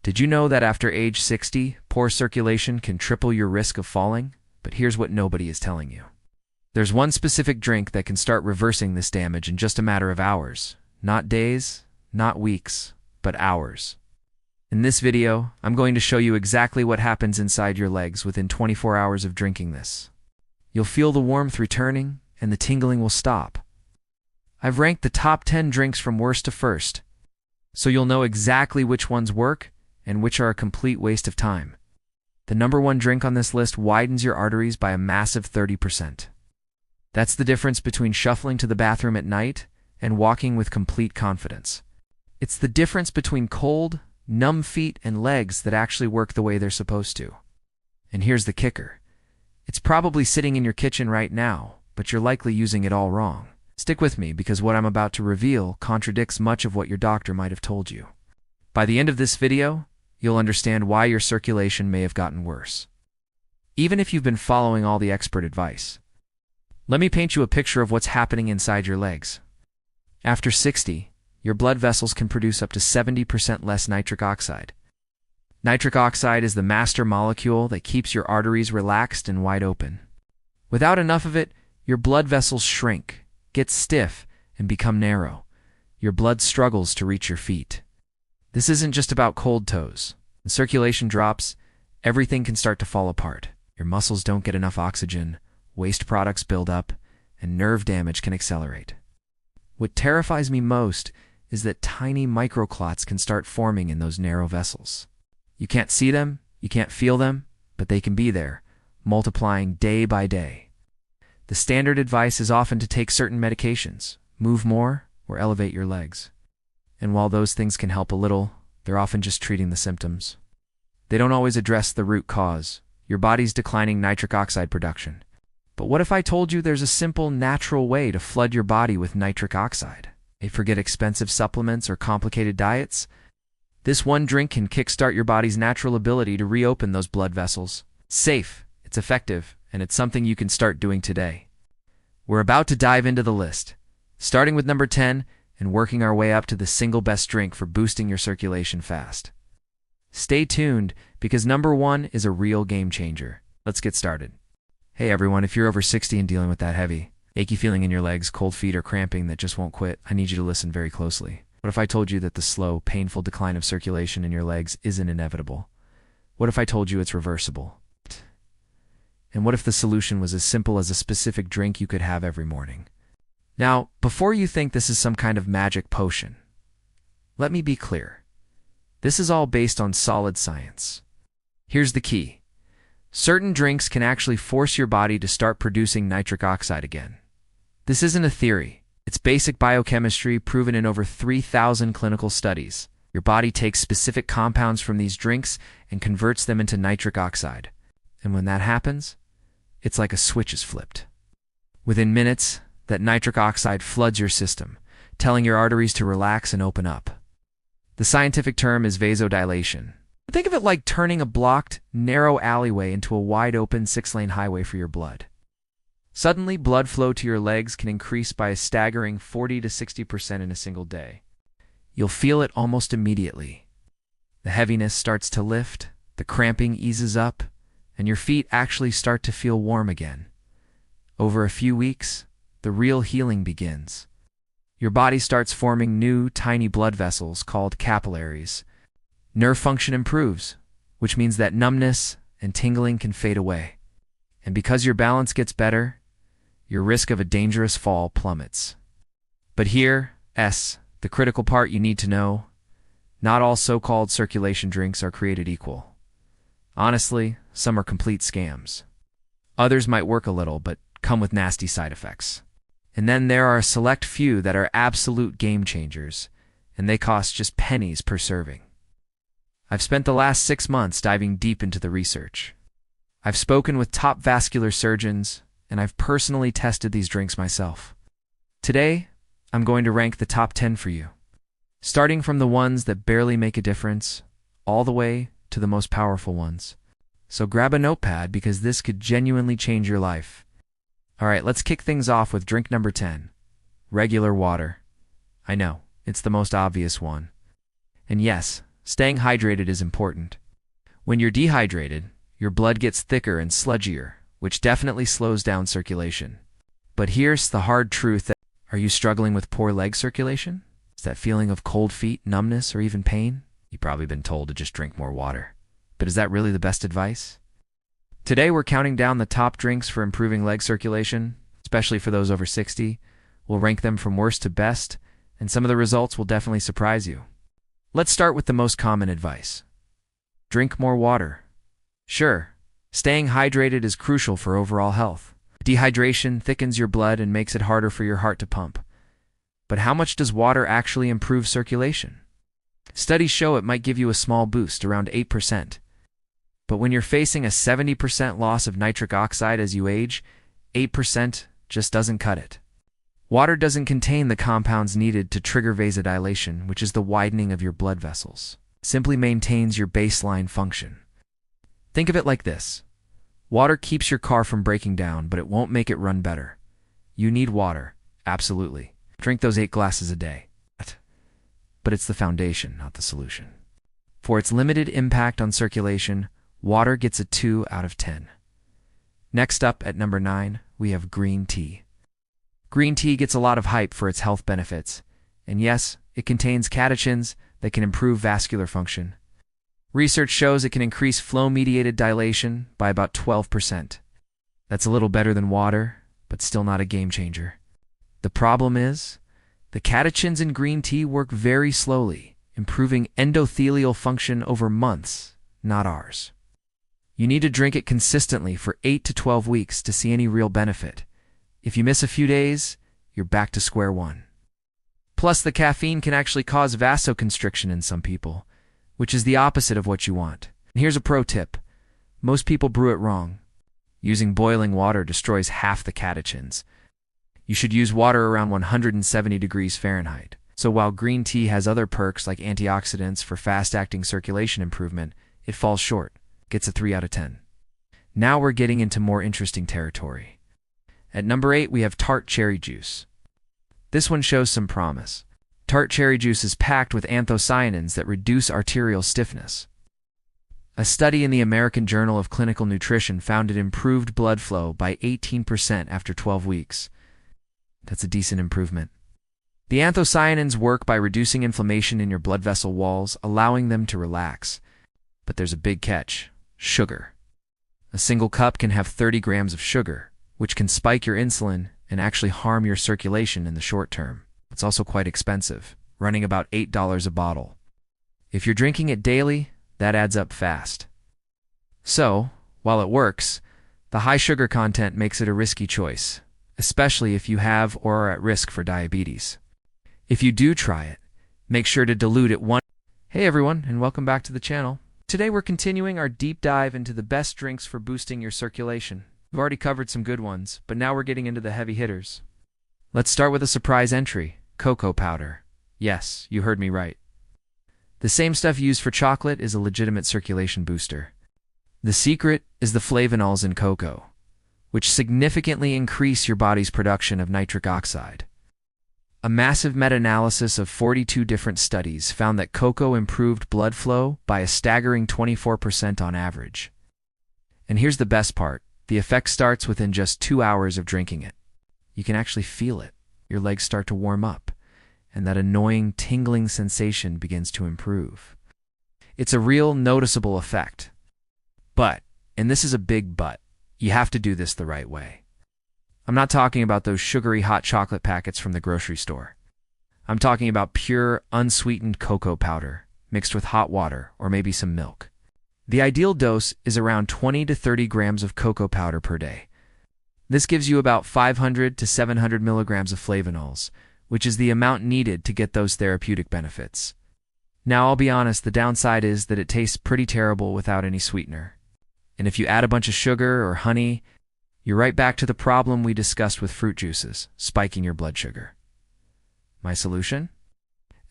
Did you know that after age 60, poor circulation can triple your risk of falling? But here's what nobody is telling you. There's one specific drink that can start reversing this damage in just a matter of hours. Not days, not weeks, but hours. In this video, I'm going to show you exactly what happens inside your legs within 24 hours of drinking this. You'll feel the warmth returning, and the tingling will stop. I've ranked the top 10 drinks from worst to first, so you'll know exactly which ones work and which are a complete waste of time. The number one drink on this list widens your arteries by a massive 30%. That's the difference between shuffling to the bathroom at night and walking with complete confidence. It's the difference between cold, numb feet and legs that actually work the way they're supposed to. And here's the kicker. It's probably sitting in your kitchen right now, but you're likely using it all wrong. Stick with me because what I'm about to reveal contradicts much of what your doctor might have told you. By the end of this video, you'll understand why your circulation may have gotten worse, even if you've been following all the expert advice. Let me paint you a picture of what's happening inside your legs. After 60, your blood vessels can produce up to 70% less nitric oxide. Nitric oxide is the master molecule that keeps your arteries relaxed and wide open. Without enough of it, your blood vessels shrink, get stiff, and become narrow. Your blood struggles to reach your feet. This isn't just about cold toes. When circulation drops, everything can start to fall apart. Your muscles don't get enough oxygen, waste products build up, and nerve damage can accelerate. What terrifies me most is that tiny microclots can start forming in those narrow vessels. You can't see them, you can't feel them, but they can be there, multiplying day by day. The standard advice is often to take certain medications, move more, or elevate your legs. And while those things can help a little, they're often just treating the symptoms. They don't always address the root cause, your body's declining nitric oxide production. But what if I told you there's a simple, natural way to flood your body with nitric oxide? Forget expensive supplements or complicated diets. This one drink can kickstart your body's natural ability to reopen those blood vessels. It's safe, it's effective, and it's something you can start doing today. We're about to dive into the list, starting with number 10 and working our way up to the single best drink for boosting your circulation fast. Stay tuned, because number 1 is a real game changer. Let's get started. Hey everyone, if you're over 60 and dealing with that heavy, achy feeling in your legs, cold feet, or cramping that just won't quit, I need you to listen very closely. What if I told you that the slow, painful decline of circulation in your legs isn't inevitable? What if I told you it's reversible? And what if the solution was as simple as a specific drink you could have every morning? Now, before you think this is some kind of magic potion, let me be clear. This is all based on solid science. Here's the key. Certain drinks can actually force your body to start producing nitric oxide again. This isn't a theory. It's basic biochemistry proven in over 3,000 clinical studies. Your body takes specific compounds from these drinks and converts them into nitric oxide. And when that happens, it's like a switch is flipped. Within minutes, that nitric oxide floods your system, telling your arteries to relax and open up. The scientific term is vasodilation. Think of it like turning a blocked, narrow alleyway into a wide-open 6-lane highway for your blood. Suddenly, blood flow to your legs can increase by a staggering 40 to 60% in a single day. You'll feel it almost immediately. The heaviness starts to lift, the cramping eases up, and your feet actually start to feel warm again. Over a few weeks, the real healing begins. Your body starts forming new, tiny blood vessels called capillaries. Nerve function improves, which means that numbness and tingling can fade away. And because your balance gets better, your risk of a dangerous fall plummets. But here, the critical part you need to know, not all so-called circulation drinks are created equal. Honestly, some are complete scams. Others might work a little, but come with nasty side effects. And then there are a select few that are absolute game changers, and they cost just pennies per serving. I've spent the last 6 months diving deep into the research. I've spoken with top vascular surgeons, and I've personally tested these drinks myself. Today, I'm going to rank the top 10 for you, starting from the ones that barely make a difference, all the way to the most powerful ones. So grab a notepad because this could genuinely change your life. All right, let's kick things off with drink number 10, regular water. I know, it's the most obvious one. And yes, Staying hydrated is important. When you're dehydrated, your blood gets thicker and sludgier, which definitely slows down circulation. But here's the hard truth. Are you struggling with poor leg circulation? Is that feeling of cold feet, numbness, or even pain? You've probably been told to just drink more water. But is that really the best advice? Today we're counting down the top drinks for improving leg circulation, especially for those over 60. We'll rank them from worst to best, and some of the results will definitely surprise you. Let's start with the most common advice. Drink more water. Sure, staying hydrated is crucial for overall health. Dehydration thickens your blood and makes it harder for your heart to pump. But how much does water actually improve circulation? Studies show it might give you a small boost, around 8%. But when you're facing a 70% loss of nitric oxide as you age, 8% just doesn't cut it. Water doesn't contain the compounds needed to trigger vasodilation, which is the widening of your blood vessels. It simply maintains your baseline function. Think of it like this. Water keeps your car from breaking down, but it won't make it run better. You need water, absolutely. Drink those 8 glasses a day. But it's the foundation, not the solution. For its limited impact on circulation, water gets a 2 out of 10. Next up, at number 9, we have green tea. Green tea gets a lot of hype for its health benefits. And yes, it contains catechins that can improve vascular function. Research shows it can increase flow-mediated dilation by about 12%. That's a little better than water, but still not a game changer. The problem is, the catechins in green tea work very slowly, improving endothelial function over months, not hours. You need to drink it consistently for 8 to 12 weeks to see any real benefit. If you miss a few days, you're back to square one. Plus, the caffeine can actually cause vasoconstriction in some people, which is the opposite of what you want. And here's a pro tip. Most people brew it wrong. Using boiling water destroys half the catechins. You should use water around 170 degrees Fahrenheit. So while green tea has other perks like antioxidants for fast-acting circulation improvement, it falls short. Gets a 3 out of 10. Now we're getting into more interesting territory. At number 8, we have tart cherry juice. This one shows some promise. Tart cherry juice is packed with anthocyanins that reduce arterial stiffness. A study in the American Journal of Clinical Nutrition found it improved blood flow by 18% after 12 weeks. That's a decent improvement. The anthocyanins work by reducing inflammation in your blood vessel walls, allowing them to relax. But there's a big catch: sugar. A single cup can have 30 grams of sugar, which can spike your insulin and actually harm your circulation in the short term. It's also quite expensive, running about $8 a bottle. If you're drinking it daily, that adds up fast. So, while it works, the high sugar content makes it a risky choice, especially if you have or are at risk for diabetes. If you do try it, make sure to dilute it one. Hey everyone, and welcome back to the channel. Today we're continuing our deep dive into the best drinks for boosting your circulation. We've already covered some good ones, but now we're getting into the heavy hitters. Let's start with a surprise entry: cocoa powder. Yes, you heard me right. The same stuff used for chocolate is a legitimate circulation booster. The secret is the flavonols in cocoa, which significantly increase your body's production of nitric oxide. A massive meta-analysis of 42 different studies found that cocoa improved blood flow by a staggering 24% on average. And here's the best part: the effect starts within just 2 hours of drinking it. You can actually feel it. Your legs start to warm up, and that annoying tingling sensation begins to improve. It's a real noticeable effect. But, and this is a big but, you have to do this the right way. I'm not talking about those sugary hot chocolate packets from the grocery store. I'm talking about pure, unsweetened cocoa powder, mixed with hot water or maybe some milk. The ideal dose is around 20 to 30 grams of cocoa powder per day. This gives you about 500 to 700 milligrams of flavonols, which is the amount needed to get those therapeutic benefits. Now, I'll be honest, the downside is that it tastes pretty terrible without any sweetener. And if you add a bunch of sugar or honey, you're right back to the problem we discussed with fruit juices, spiking your blood sugar. My solution?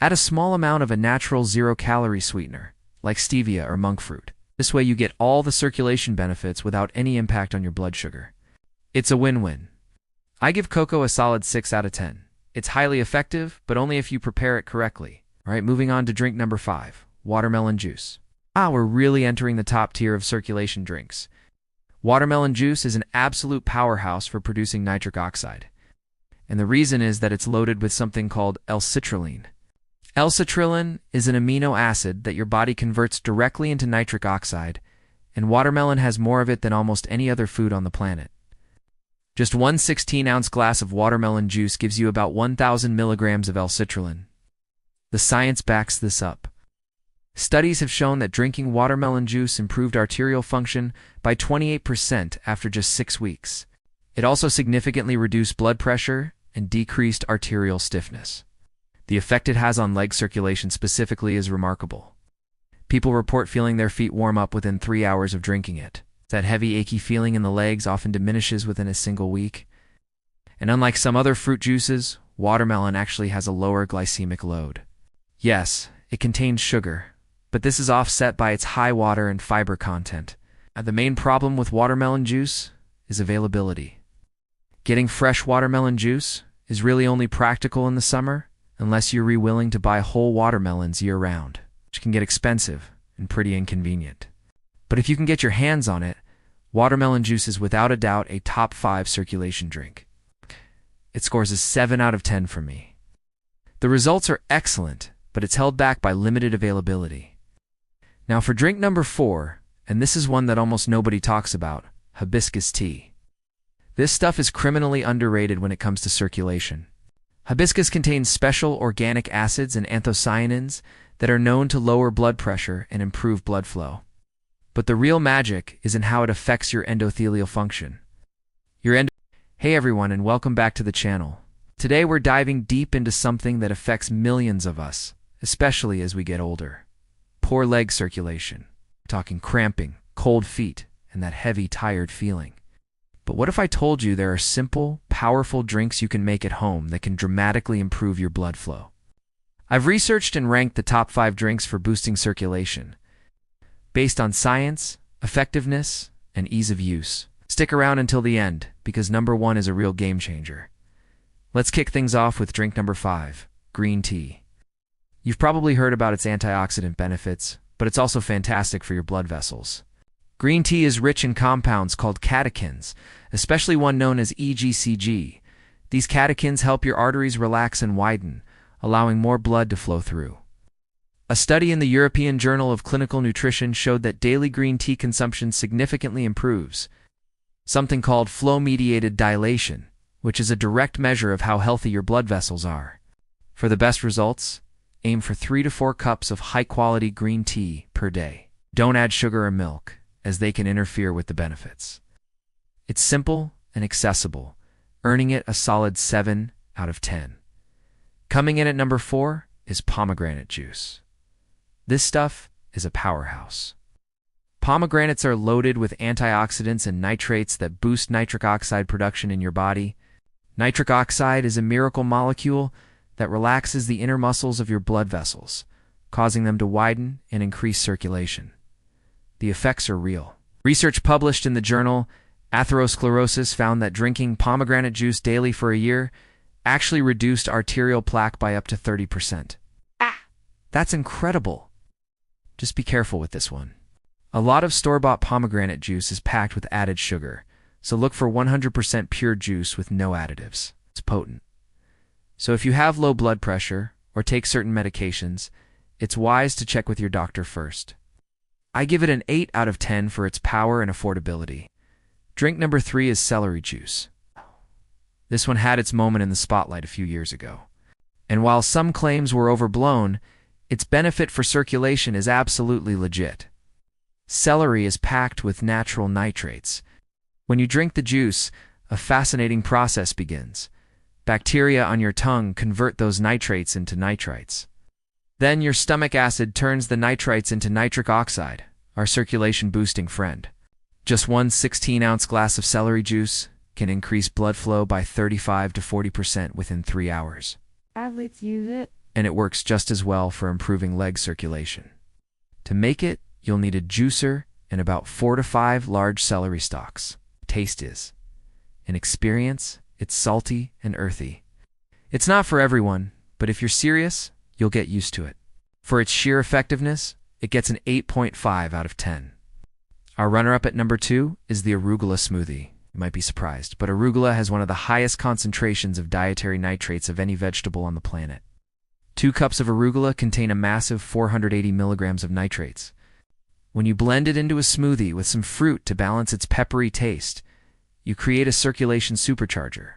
Add a small amount of a natural zero-calorie sweetener, like stevia or monk fruit. This way you get all the circulation benefits without any impact on your blood sugar. It's a win-win. I give cocoa a solid 6 out of 10. It's highly effective, but only if you prepare it correctly. All right, moving on to drink number 5, watermelon juice. We're really entering the top tier of circulation drinks. Watermelon juice is an absolute powerhouse for producing nitric oxide. And the reason is that it's loaded with something called L-citrulline. L-citrulline is an amino acid that your body converts directly into nitric oxide, and watermelon has more of it than almost any other food on the planet. Just one 16-ounce glass of watermelon juice gives you about 1,000 milligrams of L-citrulline. The science backs this up. Studies have shown that drinking watermelon juice improved arterial function by 28% after just 6 weeks. It also significantly reduced blood pressure and decreased arterial stiffness. The effect it has on leg circulation specifically is remarkable. People report feeling their feet warm up within 3 hours of drinking it. That heavy, achy feeling in the legs often diminishes within a single week. And unlike some other fruit juices, watermelon actually has a lower glycemic load. Yes, it contains sugar, but this is offset by its high water and fiber content. The main problem with watermelon juice is availability. Getting fresh watermelon juice is really only practical in the summer unless you're willing to buy whole watermelons year-round, which can get expensive and pretty inconvenient. But if you can get your hands on it, watermelon juice is without a doubt a top 5 circulation drink. It scores a 7 out of 10 for me. The results are excellent, but it's held back by limited availability. Now for drink number 4, and this is one that almost nobody talks about, hibiscus tea. This stuff is criminally underrated when it comes to circulation. Hibiscus contains special organic acids and anthocyanins that are known to lower blood pressure and improve blood flow. But the real magic is in how it affects your endothelial function. Hey everyone, and welcome back to the channel. Today we're diving deep into something that affects millions of us, especially as we get older. Poor leg circulation. We're talking cramping, cold feet, and that heavy, tired feeling. But what if I told you there are simple, powerful drinks you can make at home that can dramatically improve your blood flow? I've researched and ranked the top 5 drinks for boosting circulation, based on science, effectiveness, and ease of use. Stick around until the end, because number 1 is a real game changer. Let's kick things off with drink number 5, green tea. You've probably heard about its antioxidant benefits, but it's also fantastic for your blood vessels. Green tea is rich in compounds called catechins, especially one known as EGCG. These catechins help your arteries relax and widen, allowing more blood to flow through. A study in the European Journal of Clinical Nutrition showed that daily green tea consumption significantly improves something called flow-mediated dilation, which is a direct measure of how healthy your blood vessels are. For the best results, aim for 3 to 4 cups of high-quality green tea per day. Don't add sugar or milk, as they can interfere with the benefits. It's simple and accessible, earning it a solid 7 out of 10. Coming in at number 4 is pomegranate juice. This stuff is a powerhouse. Pomegranates are loaded with antioxidants and nitrates that boost nitric oxide production in your body. Nitric oxide is a miracle molecule that relaxes the inner muscles of your blood vessels, causing them to widen and increase circulation. The effects are real. Research published in the journal Atherosclerosis found that drinking pomegranate juice daily for a year actually reduced arterial plaque by up to 30%. That's incredible. Just be careful with this one. A lot of store-bought pomegranate juice is packed with added sugar, so look for 100% pure juice with no additives. It's potent. So if you have low blood pressure or take certain medications, it's wise to check with your doctor first. I give it an 8 out of 10 for its power and affordability. Drink number 3 is celery juice. This one had its moment in the spotlight a few years ago. And while some claims were overblown, its benefit for circulation is absolutely legit. Celery is packed with natural nitrates. When you drink the juice, a fascinating process begins. Bacteria on your tongue convert those nitrates into nitrites. Then your stomach acid turns the nitrites into nitric oxide, our circulation-boosting friend. Just one 16-ounce glass of celery juice can increase blood flow by 35 to 40% within 3 hours. Athletes use it. And it works just as well for improving leg circulation. To make it, you'll need a juicer and about 4 to 5 large celery stalks. Taste is. In experience, it's salty and earthy. It's not for everyone, but if you're serious, you'll get used to it. For its sheer effectiveness, it gets an 8.5 out of 10. Our runner-up at number 2 is the arugula smoothie. You might be surprised, but arugula has one of the highest concentrations of dietary nitrates of any vegetable on the planet. 2 cups of arugula contain a massive 480 milligrams of nitrates. When you blend it into a smoothie with some fruit to balance its peppery taste, you create a circulation supercharger.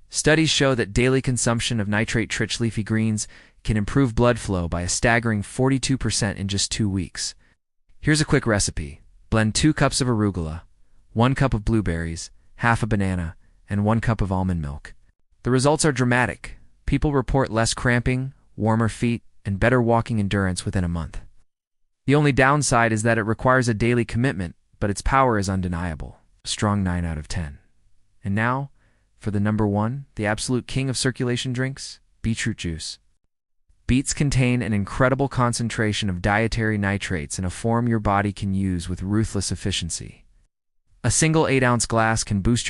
Studies show that daily consumption of nitrate-rich leafy greens can improve blood flow by a staggering 42% in just 2 weeks. Here's a quick recipe. Blend 2 cups of arugula, 1 cup of blueberries, half a banana, and 1 cup of almond milk. The results are dramatic. People report less cramping, warmer feet, and better walking endurance within a month. The only downside is that it requires a daily commitment, but its power is undeniable. A strong 9 out of 10. And now, for the number 1, the absolute king of circulation drinks, beetroot juice. Beets contain an incredible concentration of dietary nitrates in a form your body can use with ruthless efficiency. A single 8-ounce glass can boost your